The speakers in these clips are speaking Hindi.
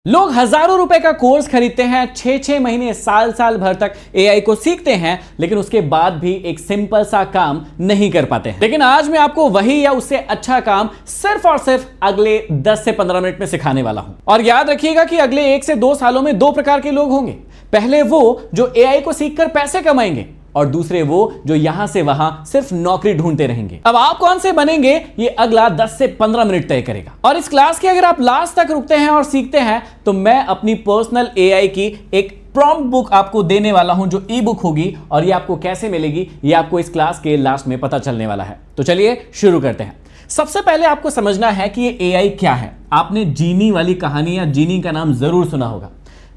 लोग हजारों रुपए का कोर्स खरीदते हैं, 6-6 महीने साल साल भर तक एआई को सीखते हैं, लेकिन उसके बाद भी एक सिंपल सा काम नहीं कर पाते हैं। लेकिन आज मैं आपको वही या उससे अच्छा काम सिर्फ और सिर्फ अगले 10 से 15 मिनट में सिखाने वाला हूं। और याद रखिएगा कि अगले 1 से 2 सालों में 2 प्रकार के लोग होंगे। पहले वो जो एआई को सीखकर पैसे कमाएंगे और दूसरे वो जो यहां से वहां सिर्फ नौकरी ढूंढते रहेंगे। अब आप कौन से बनेंगे ये अगला 10 से 15 मिनट तय करेगा। और इस क्लास के अगर आप लास्ट तक रुकते हैं और सीखते हैं तो मैं अपनी पर्सनल एआई की एक प्रॉम्प्ट बुक आपको देने वाला हूं जो ई बुक होगी, और ये आपको कैसे मिलेगी ये आपको इस क्लास के लास्ट में पता चलने वाला है। तो चलिए शुरू करते हैं। सबसे पहले आपको समझना है कि ये एआई क्या है। आपने जीनी वाली कहानी या जीनी का नाम जरूर सुना होगा।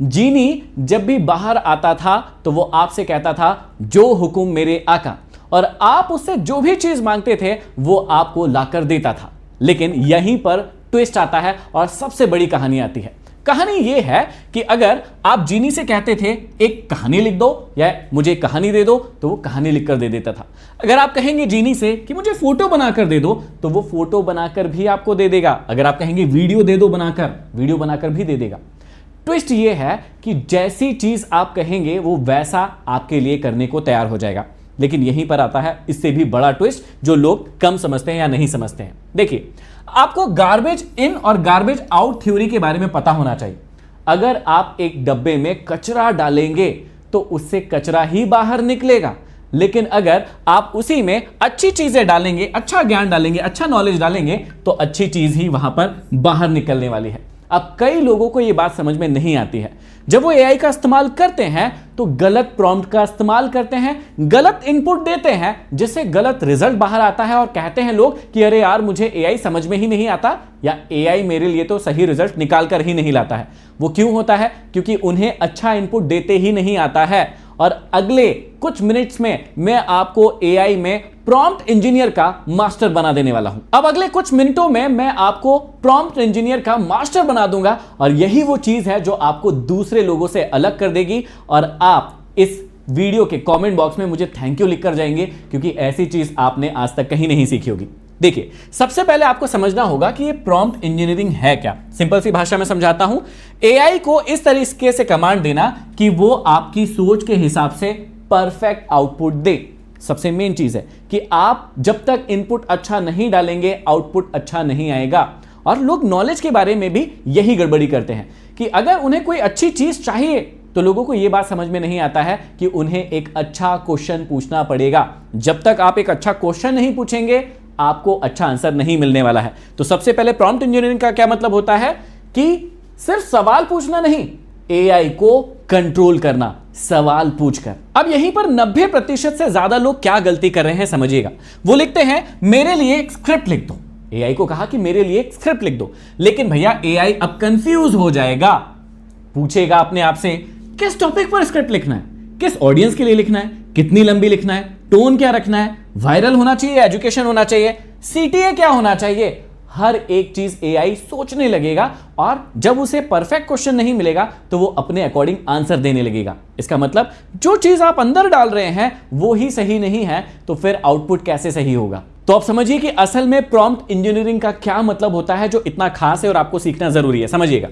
जीनी जब भी बाहर आता था तो वो आपसे कहता था जो हुकुम मेरे आका, और आप उससे जो भी चीज मांगते थे वो आपको लाकर देता था। लेकिन यहीं पर ट्विस्ट आता है और सबसे बड़ी कहानी आती है। कहानी ये है कि अगर आप जीनी से कहते थे एक कहानी लिख दो या मुझे कहानी दे दो, तो वो कहानी लिखकर दे देता था। अगर आप कहेंगे जीनी से कि मुझे फोटो बनाकर दे दो, तो वो फोटो बनाकर भी आपको दे देगा। अगर आप कहेंगे वीडियो दे दो बनाकर, वीडियो बनाकर भी दे देगा। ट्विस्ट ये है कि जैसी चीज आप कहेंगे वो वैसा आपके लिए करने को तैयार हो जाएगा। लेकिन यहीं पर आता है इससे भी बड़ा ट्विस्ट जो लोग कम समझते हैं या नहीं समझते हैं। देखिए, आपको गार्बेज इन और गार्बेज आउट थ्योरी के बारे में पता होना चाहिए। अगर आप एक डब्बे में कचरा डालेंगे तो उससे कचरा ही बाहर निकलेगा, लेकिन अगर आप उसी में अच्छी चीजें डालेंगे, अच्छा ज्ञान डालेंगे, अच्छा नॉलेज डालेंगे, तो अच्छी चीज ही वहां पर बाहर निकलने वाली है। अब कई लोगों को यह बात समझ में नहीं आती है। जब वो एआई का इस्तेमाल करते हैं तो गलत प्रॉम्प्ट का इस्तेमाल करते हैं, गलत इनपुट देते हैं, जिससे गलत रिजल्ट बाहर आता है और कहते हैं लोग कि अरे यार मुझे एआई समझ में ही नहीं आता, या एआई मेरे लिए तो सही रिजल्ट निकाल कर ही नहीं लाता है। वो क्यों होता है? क्योंकि उन्हें अच्छा इनपुट देते ही नहीं आता है। और अगले कुछ मिनट्स में मैं आपको एआई में प्रॉम्प्ट इंजीनियर का मास्टर बना देने वाला हूं। अब अगले कुछ मिनटों में मैं आपको प्रॉम्प्ट इंजीनियर का मास्टर बना दूंगा, और यही वो चीज है जो आपको दूसरे लोगों से अलग कर देगी। और आप इस वीडियो के कमेंट बॉक्स में मुझे थैंक यू लिखकर जाएंगे, क्योंकि ऐसी चीज आपने आज तक कहीं नहीं सीखी होगी। देखिए, सबसे पहले आपको समझना होगा कि ये प्रॉम्प्ट इंजीनियरिंग है क्या। सिंपल सी भाषा में समझाता हूं। एआई को इस तरीके से कमांड देना कि वो आपकी सोच के हिसाब से परफेक्ट आउटपुट दे। सबसे मेन चीज है कि आप जब तक इनपुट अच्छा नहीं डालेंगे आउटपुट अच्छा नहीं आएगा। और लोग नॉलेज के बारे में भी यही गड़बड़ी करते हैं कि अगर उन्हें कोई अच्छी चीज चाहिए तो लोगों को यह बात समझ में नहीं आता है कि उन्हें एक अच्छा क्वेश्चन पूछना पड़ेगा। जब तक आप एक अच्छा क्वेश्चन नहीं पूछेंगे आपको अच्छा आंसर नहीं मिलने वाला है। तो सबसे पहले प्रॉम्प्ट इंजीनियरिंग का क्या मतलब होता है कि सिर्फ सवाल पूछना नहीं, एआई को कंट्रोल करना सवाल पूछकर। अब यहीं पर 90% से ज्यादा लोग क्या गलती कर रहे हैं समझिएगा। वो लिखते हैं मेरे लिए एक स्क्रिप्ट लिख दो। एआई को कहा कि मेरे लिए एक स्क्रिप्ट लिख दो, लेकिन भैया एआई अब कंफ्यूज हो जाएगा। पूछेगा अपने आप से किस टॉपिक पर स्क्रिप्ट लिखना है, किस ऑडियंस के लिए लिखना है, कितनी लंबी लिखना है, टोन क्या रखना है, वायरल होना चाहिए, एजुकेशन होना चाहिए, सीटीए क्या होना चाहिए। हर एक चीज एआई सोचने लगेगा, और जब उसे परफेक्ट क्वेश्चन नहीं मिलेगा तो वो अपने अकॉर्डिंग आंसर देने लगेगा। इसका मतलब जो चीज आप अंदर डाल रहे हैं वो ही सही नहीं है, तो फिर आउटपुट कैसे सही होगा। तो आप समझिए कि असल में प्रॉम्प्ट इंजीनियरिंग का क्या मतलब होता है जो इतना खास है और आपको सीखना जरूरी है। समझिएगा,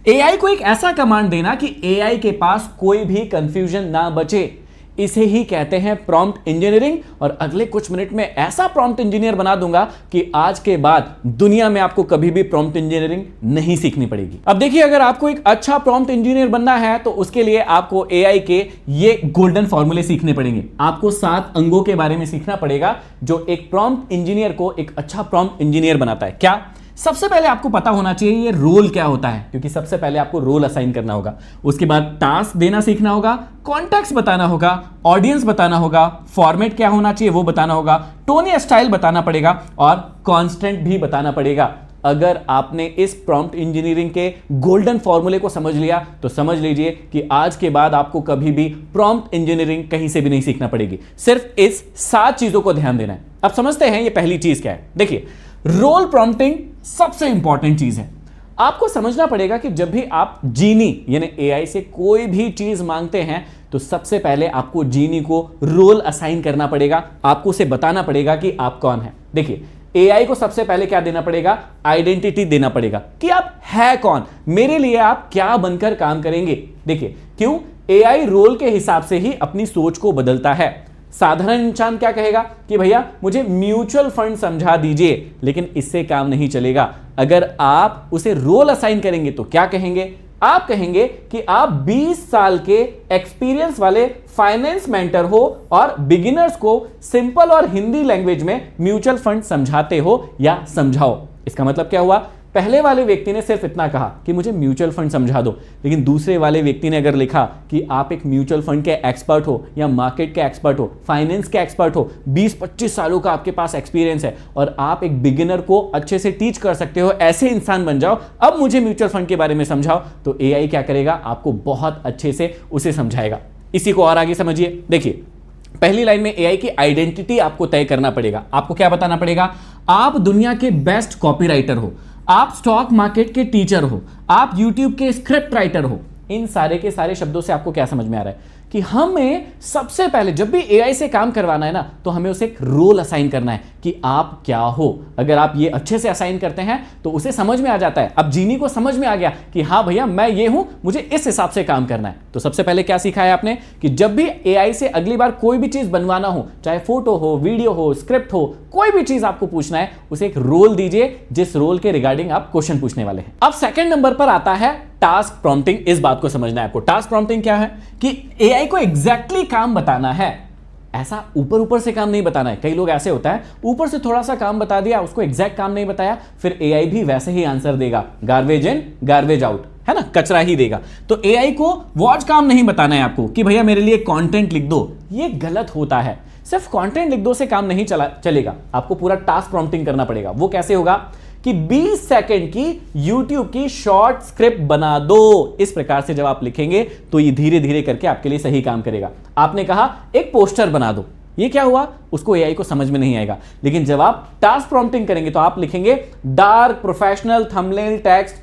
एआई को एक ऐसा कमांड देना कि एआई के पास कोई भी कंफ्यूजन ना बचे, इसे ही कहते हैं प्रॉम्प्ट इंजीनियरिंग। और अगले कुछ मिनट में ऐसा प्रॉम्प्ट इंजीनियर बना दूंगा कि आज के बाद दुनिया में आपको कभी भी प्रॉम्प्ट इंजीनियरिंग नहीं सीखनी पड़ेगी। अब देखिए, अगर आपको एक अच्छा प्रॉम्प्ट इंजीनियर बनना है तो उसके लिए आपको एआई के ये गोल्डन फॉर्मूले सीखने पड़ेंगे। आपको 7 अंगों के बारे में सीखना पड़ेगा जो एक प्रॉम्प्ट इंजीनियर को एक अच्छा प्रॉम्प्ट इंजीनियर बनाता है। क्या? सबसे पहले आपको पता होना चाहिए ये रोल क्या होता है, क्योंकि सबसे पहले आपको रोल असाइन करना होगा। उसके बाद टास्क देना सीखना होगा, कॉन्टेक्स्ट बताना होगा, ऑडियंस बताना होगा, फॉर्मेट क्या होना चाहिए वो बताना होगा, टोन या स्टाइल बताना पड़ेगा, और कॉन्स्टेंट भी बताना पड़ेगा। अगर आपने इस प्रॉम्प्ट इंजीनियरिंग के गोल्डन फॉर्मूले को समझ लिया तो समझ लीजिए कि आज के बाद आपको कभी भी प्रॉम्प्ट इंजीनियरिंग कहीं से भी नहीं सीखना पड़ेगी। सिर्फ इस 7 चीजों को ध्यान देना है। अब समझते हैं ये पहली चीज क्या है। देखिए, रोल प्रॉम्प्टिंग सबसे इंपॉर्टेंट चीज है। आपको समझना पड़ेगा कि जब भी आप जीनी यानी एआई से कोई भी चीज मांगते हैं तो सबसे पहले आपको जीनी को रोल असाइन करना पड़ेगा। आपको उसे बताना पड़ेगा कि आप कौन है। देखिए, एआई को सबसे पहले क्या देना पड़ेगा? आइडेंटिटी देना पड़ेगा कि आप है कौन, मेरे लिए आप क्या बनकर काम करेंगे। देखिए क्यों, एआई रोल के हिसाब से ही अपनी सोच को बदलता है। साधारण इंसान क्या कहेगा कि भैया मुझे म्यूचुअल फंड समझा दीजिए, लेकिन इससे काम नहीं चलेगा। अगर आप उसे रोल असाइन करेंगे तो क्या कहेंगे? आप कहेंगे कि आप 20 साल के एक्सपीरियंस वाले फाइनेंस मेंटर हो और बिगिनर्स को सिंपल और हिंदी लैंग्वेज में म्यूचुअल फंड समझाते हो या समझाओ। इसका मतलब क्या हुआ? पहले वाले व्यक्ति ने सिर्फ इतना कहा कि मुझे म्यूचुअल फंड समझा दो, लेकिन दूसरे वाले व्यक्ति ने अगर लिखा कि आप एक म्यूचुअल फंड के एक्सपर्ट हो या मार्केट के एक्सपर्ट हो, फाइनेंस के एक्सपर्ट हो, 20-25 सालों का आपके पास एक्सपीरियंस है और आप एक बिगिनर को अच्छे से टीच कर सकते हो, ऐसे इंसान बन जाओ, अब मुझे म्यूचुअल फंड के बारे में समझाओ, तो एआई क्या करेगा? आपको बहुत अच्छे से उसे समझाएगा। इसी को और आगे समझिए। देखिए पहली लाइन में एआई की आइडेंटिटी आपको तय करना पड़ेगा। आपको क्या बताना पड़ेगा? आप दुनिया के बेस्ट कॉपीराइटर हो, आप स्टॉक मार्केट के टीचर हो, आप यूट्यूब के स्क्रिप्ट राइटर हो। इन सारे के सारे शब्दों से आपको क्या समझ में आ रहा है कि हमें सबसे पहले जब भी एआई से काम करवाना है ना, तो हमें उसे एक रोल असाइन करना है कि आप क्या हो। अगर आप ये अच्छे से असाइन करते हैं तो उसे समझ में आ जाता है। अब जीनी को समझ में आ गया कि हाँ भैया मैं ये हूं, मुझे इस हिसाब से काम करना है। तो सबसे पहले क्या सीखा है आपने कि जब भी एआई से अगली बार कोई भी चीज बनवाना हो, चाहे फोटो हो, वीडियो हो, स्क्रिप्ट हो, कोई भी चीज आपको पूछना है, उसे एक रोल दीजिए जिस रोल के रिगार्डिंग आप क्वेश्चन पूछने वाले हैं। अब सेकंड नंबर पर आता है टास्क प्रॉम्प्टिंग। इस बात को समझना है आपको। टास्क प्रॉम्प्टिंग क्या है कि एआई को एग्जैक्टली काम बताना है। ऐसा ऊपर ऊपर से काम नहीं बताना है। कई लोग ऐसे होता है ऊपर से थोड़ा सा काम बता दिया, उसको एग्जैक्ट काम नहीं बताया, फिर एआई भी वैसे ही आंसर देगा, गार्बेज इन गार्बेज आउट, है ना, कचरा ही देगा। तो एआई को वॉच काम नहीं बताना है आपको कि भैया मेरे लिए कंटेंट लिख दो। ये गलत होता है। सिर्फ कंटेंट लिख दो से काम नहीं चलेगा, आपको पूरा टास्क प्रॉम्प्टिंग करना पड़ेगा। वो कैसे होगा कि 20 सेकंड की YouTube की शॉर्ट स्क्रिप्ट बना दो। इस प्रकार से जब आप लिखेंगे तो ये धीरे धीरे करके आपके लिए सही काम करेगा। आपने कहा एक पोस्टर बना दो, ये क्या हुआ? उसको एआई को समझ में नहीं आएगा। लेकिन जब आप टास्क प्रॉम्प्टिंग करेंगे तो आप लिखेंगे dark professional thumbnail text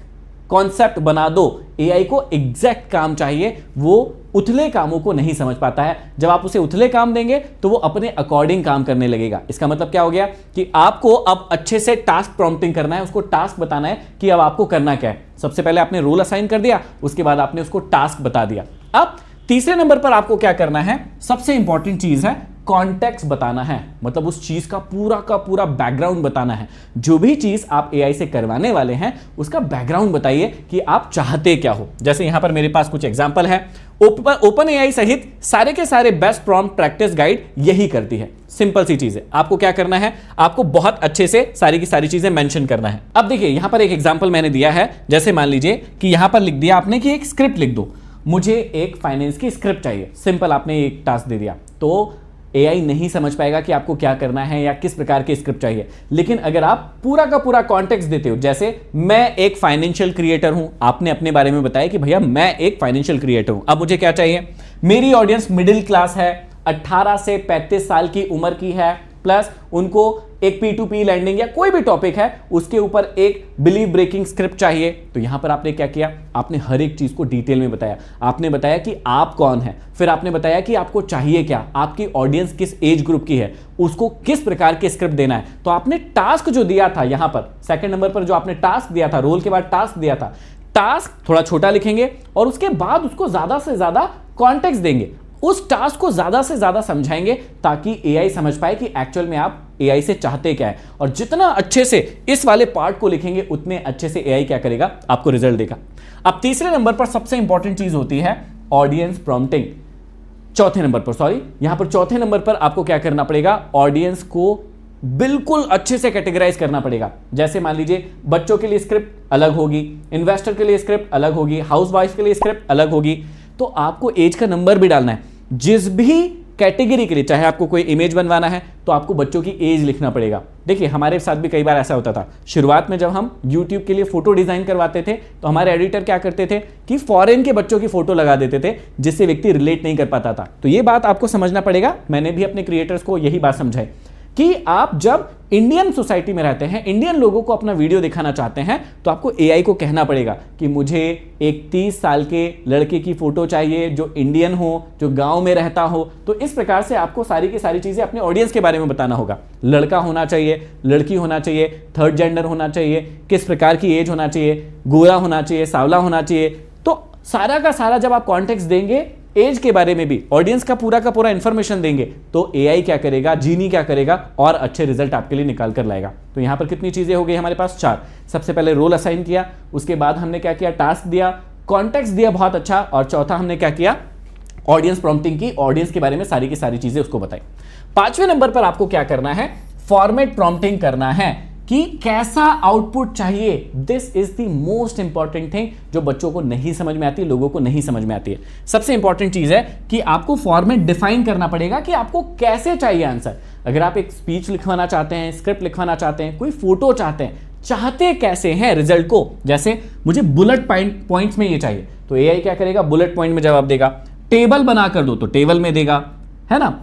concept बना दो। एआई को एग्जैक्ट काम चाहिए, वो उथले कामों को नहीं समझ पाता है। जब आप उसे उथले काम देंगे तो वो अपने अकॉर्डिंग काम करने लगेगा। इसका मतलब क्या हो गया कि आपको अब अच्छे से टास्क प्रॉम्प्टिंग करना है, उसको टास्क बताना है कि अब आपको करना क्या है। सबसे पहले आपने रोल असाइन कर दिया, उसके बाद आपने उसको टास्क बता दिया। अब तीसरे नंबर पर आपको क्या करना है? सबसे इंपॉर्टेंट चीज है कॉन्टेक्स्ट बताना है, मतलब उस चीज का पूरा बैकग्राउंड बताना है। जो भी चीज आप एआई से करवाने वाले हैं उसका बैकग्राउंड बताइए कि आप चाहते क्या हो। जैसे यहां पर मेरे पास कुछ एग्जांपल है। ओपन एआई सहित सारे के सारे बेस्ट प्रॉम्प्ट प्रैक्टिस गाइड यही करती है। सिंपल सी चीज है। आपको क्या करना है? आपको बहुत अच्छे से सारी की सारी चीजें मेंशन करना है। अब देखिए यहां पर एक एग्जांपल मैंने दिया है। जैसे मान लीजिए कि यहां पर लिख दिया आपने कि एक स्क्रिप्ट लिख दो, मुझे एक फाइनेंस की स्क्रिप्ट चाहिए। सिंपल आपने एक टास्क दे दिया, तो एआई नहीं समझ पाएगा कि आपको क्या करना है या किस प्रकार की स्क्रिप्ट चाहिए। लेकिन अगर आप पूरा का पूरा कॉन्टेक्स्ट देते हो, जैसे मैं एक फाइनेंशियल क्रिएटर हूं, आपने अपने बारे में बताया कि भैया मैं एक फाइनेंशियल क्रिएटर हूं, अब मुझे क्या चाहिए? मेरी ऑडियंस मिडिल क्लास है, 18 से 35 साल की उम्र की है, प्लस उनको एक P2P लैंडिंग या कोई भी टॉपिक है उसके ऊपर एक बिलीव ब्रेकिंग स्क्रिप्ट चाहिए। तो यहां पर आपने क्या किया? आपने हर एक चीज को डिटेल में बताया। आपने बताया कि आप कौन है, फिर आपने बताया कि आपको चाहिए क्या, आपकी ऑडियंस किस एज ग्रुप की है, उसको किस प्रकार की स्क्रिप्ट देना है। तो आपने टास्क जो दिया था यहां पर सेकंड नंबर पर, जो आपने टास्क दिया था, रोल के बाद टास्क दिया था, टास्क थोड़ा छोटा लिखेंगे और उसके बाद उसको ज्यादा से ज्यादा कॉन्टेक्स्ट देंगे, उस टास्क को ज्यादा से ज्यादा समझाएंगे ताकि एआई समझ पाए कि एक्चुअल में आप एआई से चाहते क्या है। और जितना अच्छे से इस वाले पार्ट को लिखेंगे उतने अच्छे से एआई क्या करेगा? आपको रिजल्ट देगा। अब तीसरे नंबर पर सबसे इंपॉर्टेंट चीज होती है ऑडियंस प्रॉम्प्टिंग। चौथे नंबर पर आपको क्या करना पड़ेगा? ऑडियंस को बिल्कुल अच्छे से कैटेगराइज करना पड़ेगा। जैसे मान लीजिए बच्चों के लिए स्क्रिप्ट अलग होगी, इन्वेस्टर के लिए स्क्रिप्ट अलग होगी, हाउसवाइफ के लिए स्क्रिप्ट अलग होगी। तो आपको एज का नंबर भी डालना है। जिस भी कैटेगरी के लिए, चाहे आपको कोई इमेज बनवाना है तो आपको बच्चों की एज लिखना पड़ेगा। देखिए हमारे साथ भी कई बार ऐसा होता था। शुरुआत में जब हम YouTube के लिए फोटो डिजाइन करवाते थे तो हमारे एडिटर क्या करते थे कि फॉरेन के बच्चों की फोटो लगा देते थे जिससे व्यक्ति रिलेट नहीं कर पाता था। तो ये बात आपको समझना पड़ेगा। मैंने भी अपने क्रिएटर्स को यही बात समझाई कि आप जब इंडियन सोसाइटी में रहते हैं, इंडियन लोगों को अपना वीडियो दिखाना चाहते हैं, तो आपको एआई को कहना पड़ेगा कि मुझे एक 30 साल के लड़के की फोटो चाहिए जो इंडियन हो, जो गांव में रहता हो। तो इस प्रकार से आपको सारी की सारी चीजें अपने ऑडियंस के बारे में बताना होगा। लड़का होना चाहिए, लड़की होना चाहिए, थर्ड जेंडर होना चाहिए, किस प्रकार की एज होना चाहिए, गोरा होना चाहिए, सांवला होना चाहिए। तो सारा का सारा जब आप कॉन्टेक्स्ट देंगे, एज के बारे में भी ऑडियंस का पूरा इंफॉर्मेशन देंगे, तो एआई क्या करेगा, जीनी क्या करेगा और अच्छे रिजल्ट आपके लिए निकाल कर लाएगा। तो यहां पर कितनी चीजें हो गई हमारे पास? 4। सबसे पहले रोल असाइन किया, उसके बाद हमने क्या किया, टास्क दिया, कॉन्टेक्स्ट दिया बहुत अच्छा, और चौथा हमने क्या किया, ऑडियंस प्रॉम्प्टिंग की, ऑडियंस के बारे में सारी की सारी चीजें उसको बताई। 5वें नंबर पर आपको क्या करना है, फॉर्मेट प्रॉम्प्टिंग करना है कि कैसा आउटपुट चाहिए। This is the most important thing जो बच्चों को नहीं समझ में आती, लोगों को नहीं समझ में आती है। सबसे इंपॉर्टेंट चीज है कि आपको फॉर्मेट डिफाइन करना पड़ेगा कि आपको कैसे चाहिए आंसर। अगर आप एक स्पीच लिखवाना चाहते हैं, स्क्रिप्ट लिखवाना चाहते हैं, कोई फोटो चाहते हैं, चाहते कैसे हैं रिजल्ट को, जैसे मुझे बुलेट पॉइंट्स में ये चाहिए, तो एआई क्या करेगा, बुलेट पॉइंट में जवाब देगा। टेबल बना कर दो तो टेबल में देगा, है ना।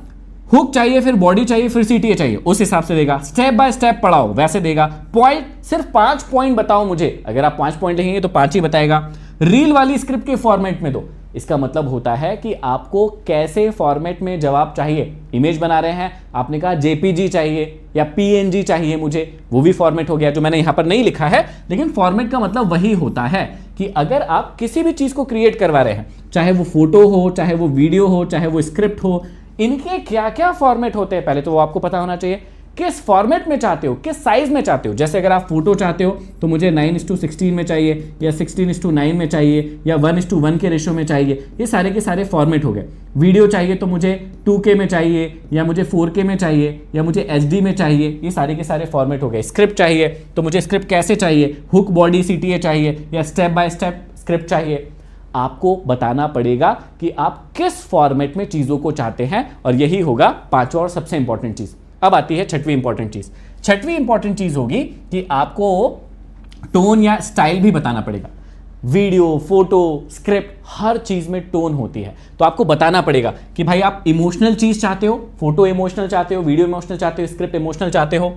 हुक चाहिए, फिर बॉडी चाहिए, फिर सीटीए चाहिए, उस हिसाब से देगा। स्टेप बाय स्टेप पढ़ाओ, वैसे देगा। पॉइंट, सिर्फ 5 पॉइंट बताओ मुझे, अगर आप 5 पॉइंट लिखेंगे तो 5 ही बताएगा। रील वाली स्क्रिप्ट के फॉर्मेट में दो, इसका मतलब होता है कि आपको कैसे फॉर्मेट में जवाब चाहिए। इमेज बना रहे हैं, आपने कहा जेपीजी चाहिए या पीएनजी चाहिए मुझे, वो भी फॉर्मेट हो गया, जो मैंने यहां पर नहीं लिखा है, लेकिन फॉर्मेट का मतलब वही होता है कि अगर आप किसी भी चीज को क्रिएट करवा रहे हैं, चाहे वो फोटो हो, चाहे वो वीडियो हो, चाहे वो स्क्रिप्ट हो, इनके क्या क्या फॉर्मेट होते हैं पहले तो वो आपको पता होना चाहिए। किस फॉर्मेट में चाहते हो, किस साइज में चाहते हो। जैसे अगर आप फोटो चाहते हो तो मुझे 9:16 में चाहिए, या 16:9 में चाहिए, या 1:1 के रेशो में चाहिए, ये सारे के सारे फॉर्मेट हो गए। वीडियो चाहिए तो मुझे 2K में चाहिए, या मुझे 4K में चाहिए, या मुझे HD में चाहिए, ये सारे के सारे फॉर्मेट हो गए। स्क्रिप्ट चाहिए तो मुझे स्क्रिप्ट कैसे चाहिए, हुक, बॉडी, सीटीए चाहिए, या स्टेप बाय स्टेप स्क्रिप्ट चाहिए। आपको बताना पड़ेगा कि आप किस फॉर्मेट में चीजों को चाहते हैं, और यही होगा 5वां और सबसे इंपॉर्टेंट चीज। अब आती है 6वीं इंपॉर्टेंट चीज। 6वीं इंपॉर्टेंट चीज होगी कि आपको टोन या स्टाइल भी बताना पड़ेगा। वीडियो, फोटो, स्क्रिप्ट, हर चीज में टोन होती है, तो आपको बताना पड़ेगा कि भाई आप इमोशनल चीज चाहते हो, फोटो इमोशनल चाहते हो, वीडियो इमोशनल चाहते हो, स्क्रिप्ट इमोशनल चाहते हो,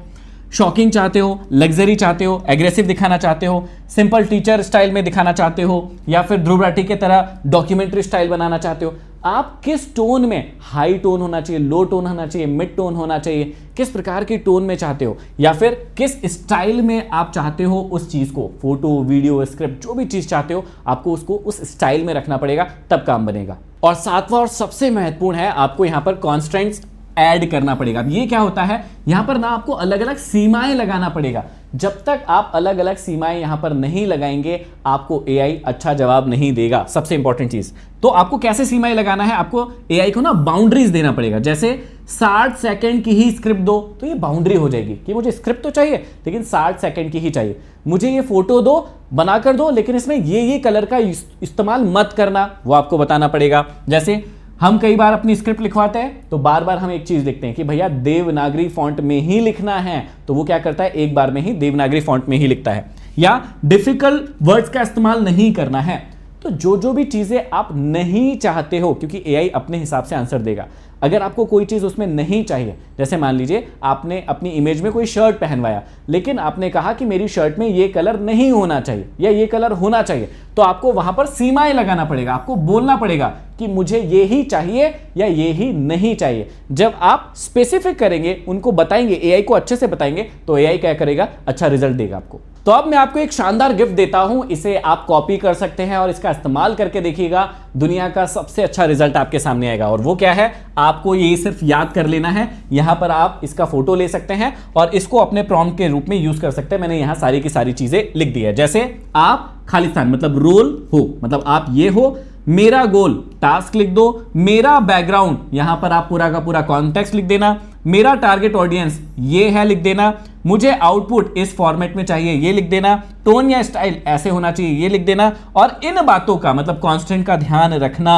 शॉकिंग चाहते हो, लग्जरी चाहते हो, एग्रेसिव दिखाना चाहते हो, सिंपल टीचर स्टाइल में दिखाना चाहते हो, या फिर ध्रुव राठी की तरह डॉक्यूमेंट्री स्टाइल बनाना चाहते हो। आप किस टोन में, हाई टोन होना चाहिए, लो टोन होना चाहिए, मिड टोन होना चाहिए, किस प्रकार की टोन में चाहते हो, या फिर किस स्टाइल में आप चाहते हो उस चीज को, फोटो, वीडियो, स्क्रिप्ट, जो भी चीज चाहते हो, आपको उसको उस स्टाइल में रखना पड़ेगा, तब काम बनेगा। और 7वां और सबसे महत्वपूर्ण है, आपको यहां पर कॉन्स्ट्रेंट्स ऐड करना पड़ेगा। अब ये क्या होता है, यहां पर ना आपको अलग अलग सीमाएं लगाना पड़ेगा। जब तक आप अलग अलग सीमाएं यहां पर नहीं लगाएंगे, आपको एआई अच्छा जवाब नहीं देगा। सबसे इंपॉर्टेंट चीज, तो आपको कैसे सीमाएं लगाना है, आपको एआई को ना बाउंड्रीज देना पड़ेगा। जैसे 60 सेकंड की ही स्क्रिप्ट दो, तो ये बाउंड्री हो जाएगी कि मुझे स्क्रिप्ट तो चाहिए लेकिन 60 सेकंड की ही चाहिए। मुझे ये फोटो दो, बनाकर दो, लेकिन इसमें ये कलर का इस्तेमाल मत करना, वो आपको बताना पड़ेगा। जैसे हम कई बार अपनी स्क्रिप्ट लिखवाते हैं तो बार बार हम एक चीज लिखते हैं कि भैया देवनागरी फॉन्ट में ही लिखना है, तो वो क्या करता है, एक बार में ही देवनागरी फॉन्ट में ही लिखता है। या डिफिकल्ट वर्ड्स का इस्तेमाल नहीं करना है। तो जो भी चीजें आप नहीं चाहते हो, क्योंकि एआई अपने हिसाब से आंसर देगा। अगर आपको कोई चीज उसमें नहीं चाहिए, जैसे मान लीजिए आपने अपनी इमेज में कोई शर्ट पहनवाया, लेकिन आपने कहा कि मेरी शर्ट में ये कलर नहीं होना चाहिए या ये कलर होना चाहिए, तो आपको वहां पर सीमाएं लगाना पड़ेगा। आपको बोलना पड़ेगा कि मुझे ये ही चाहिए या ये ही नहीं चाहिए। जब आप स्पेसिफिक करेंगे, उनको बताएंगे, एआई को अच्छे से बताएंगे, तो एआई क्या करेगा, अच्छा रिजल्ट देगा आपको। तो अब मैं आपको एक शानदार गिफ्ट देता हूं, इसे आप कॉपी कर सकते हैं और इसका इस्तेमाल करके देखिएगा, दुनिया का सबसे अच्छा रिजल्ट आपके सामने आएगा। और वो क्या है, आपको ये सिर्फ याद कर लेना है। यहां पर आप इसका फोटो ले सकते हैं और इसको अपने प्रॉम्प्ट के रूप में यूज कर सकते हैं। मैंने यहां सारी की सारी चीजें लिख दी है। जैसे आप खालिस्तान मतलब रोल हो, मतलब आप ये हो, मेरा गोल टास्क लिख दो, मेरा बैकग्राउंड, यहां पर आप पूरा का पूरा कॉन्टेक्स्ट लिख देना, मेरा टारगेट ऑडियंस ये है लिख देना, मुझे आउटपुट इस फॉर्मेट में चाहिए ये लिख देना, टोन या स्टाइल ऐसे होना चाहिए ये लिख देना। और इन बातों का मतलब कांस्टेंट का ध्यान रखना।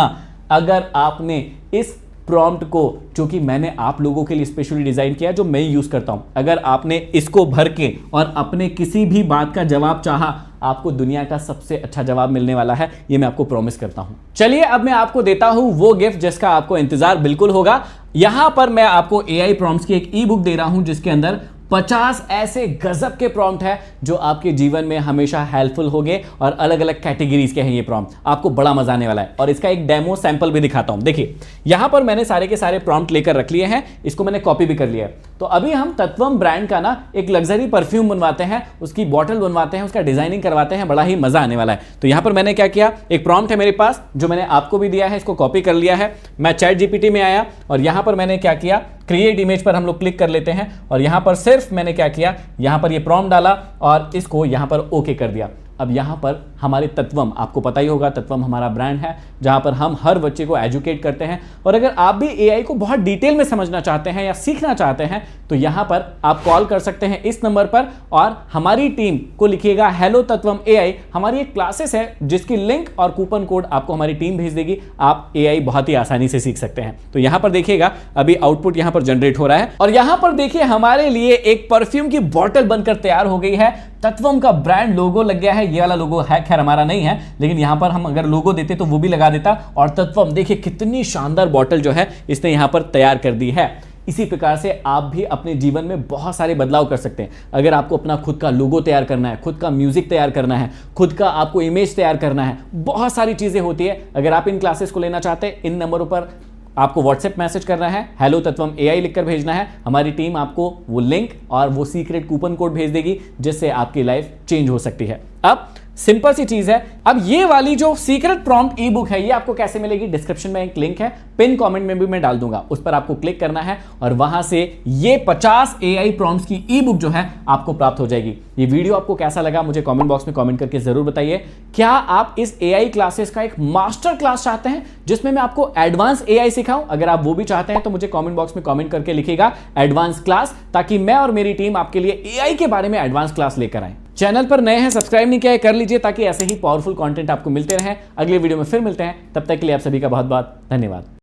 अगर आपने इस प्रॉम्प्ट को, जो कि मैंने आप लोगों के लिए स्पेशली डिजाइन किया, जो मैं यूज करता हूं, अगर आपने इसको भर के और अपने किसी भी बात का जवाब चाहा, आपको दुनिया का सबसे अच्छा जवाब मिलने वाला है, ये मैं आपको प्रॉमिस करता हूं। चलिए अब मैं आपको देता हूं वो गिफ्ट जिसका आपको इंतजार बिल्कुल होगा। यहां पर मैं आपको एआई प्रॉम्प्ट्स की एक ई बुक दे रहा हूं जिसके अंदर 50 ऐसे गजब के प्रॉम्प्ट है जो आपके जीवन में हमेशा हेल्पफुल होंगे और अलग अलग कैटेगरीज के हैं ये प्रॉम्प्ट। आपको बड़ा मजा आने वाला है और इसका एक डेमो सैंपल भी दिखाता हूं। देखिए यहां पर मैंने सारे के सारे प्रॉम्प्ट लेकर रख लिए हैं, इसको मैंने कॉपी भी कर लिया है। तो अभी हम तत्वम ब्रांड का ना एक लग्जरी परफ्यूम बनवाते हैं, उसकी बॉटल बनवाते हैं, उसका डिजाइनिंग करवाते हैं, बड़ा ही मजा आने वाला है। तो यहां पर मैंने क्या किया, एक प्रॉम्प्ट है मेरे पास जो मैंने आपको भी दिया है, इसको कॉपी कर लिया है। मैं चैट जीपीटी में आया और यहां पर मैंने क्या किया, क्रिएट इमेज पर हम लोग क्लिक कर लेते हैं और यहां पर सिर्फ मैंने क्या किया, यहां पर ये प्रॉम्प्ट डाला और इसको यहां पर ओके कर दिया। अब यहां पर हमारे तत्वम, आपको पता ही होगा तत्वम हमारा ब्रांड है जहां पर हम हर बच्चे को एजुकेट करते हैं। और अगर आप भी एआई को बहुत डिटेल में समझना चाहते हैं या सीखना चाहते हैं तो यहां पर आप कॉल कर सकते हैं इस नंबर पर और हमारी टीम को लिखिएगा हेलो तत्वम एआई। हमारी एक क्लासेस है जिसकी लिंक और कूपन कोड आपको हमारी टीम भेज देगी, आप एआई बहुत ही आसानी से सीख सकते हैं। तो यहां पर देखिएगा अभी आउटपुट यहां पर जनरेट हो रहा है और यहां पर देखिए हमारे लिए एक परफ्यूम की बॉटल बनकर तैयार हो गई है। तत्वम का ब्रांड लोगो लग गया है, ये वाला लोगो है खैर हमारा नहीं है, लेकिन यहां पर हम अगर लोगो देते तो वो भी लगा देता। और तत्वम देखिए कितनी शानदार बॉटल जो है इसने यहां पर तैयार कर दी है। इसी प्रकार से आप भी अपने जीवन में बहुत सारे बदलाव कर सकते हैं। अगर आपको अपना खुद का लोगो तैयार करना है, खुद का म्यूजिक तैयार करना है, खुद का आपको इमेज तैयार करना है, बहुत सारी चीजें होती है। अगर आप इन क्लासेस को लेना चाहते हैं, इन नंबरों पर आपको व्हाट्सएप मैसेज करना है, हेलो तत्वम एआई लिखकर भेजना है। हमारी टीम आपको वो लिंक और वो सीक्रेट कूपन कोड भेज देगी जिससे आपकी लाइफ चेंज हो सकती है। अब सिंपल सी चीज है, अब ये वाली जो सीक्रेट प्रॉम्प्ट ई बुक है ये आपको कैसे मिलेगी, डिस्क्रिप्शन में एक लिंक है, पिन कमेंट में भी मैं डाल दूंगा, उस पर आपको क्लिक करना है और वहां से ये 50 एआई प्रॉम्प्ट्स की ई बुक जो है आपको प्राप्त हो जाएगी। ये वीडियो आपको कैसा लगा मुझे कमेंट बॉक्स में कमेंट करके जरूर बताइए। क्या आप इस एआई क्लासेस का एक मास्टर क्लास चाहते हैं जिसमें मैं आपको एडवांस एआई सिखाऊं? अगर आप वो भी चाहते हैं तो मुझे कमेंट बॉक्स में कमेंट करके लिखिएगा एडवांस क्लास, ताकि मैं और मेरी टीम आपके लिए एआई के बारे में एडवांस क्लास लेकर आए। चैनल पर नए हैं, सब्सक्राइब नहीं किया है, कर लीजिए ताकि ऐसे ही पावरफुल कंटेंट आपको मिलते रहें। अगले वीडियो में फिर मिलते हैं, तब तक के लिए आप सभी का बहुत बहुत धन्यवाद।